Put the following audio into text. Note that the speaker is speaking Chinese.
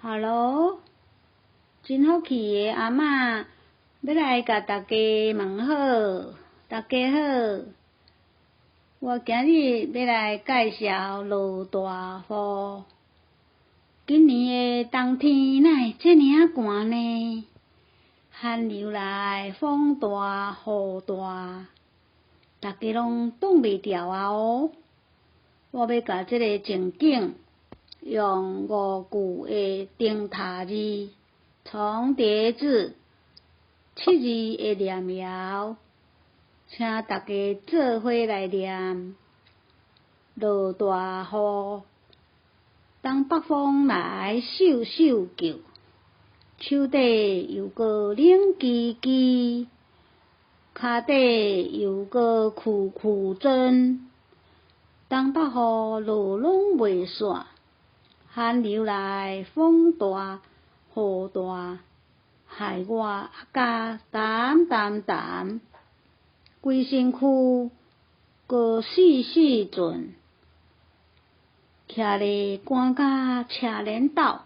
Hello， 真好气的阿嬷，要来甲大家问好，大家好。我今日要来介绍落大雨。今年的冬天哪会这么寒呢？寒流来，风大雨大，大家拢挡袂牢啊哦。我要甲这个情景用5句的顶塔字重叠字7字的念谣，请大家做伙来念。落大雨，当北风来咻咻叫，手底又搁冷吱吱，骹底又搁酷酷震。当北雨落拢袂散，寒流来风大雨大，害我甲澹澹澹，规身躯搁死死阵，徛咧寒甲赤连斗。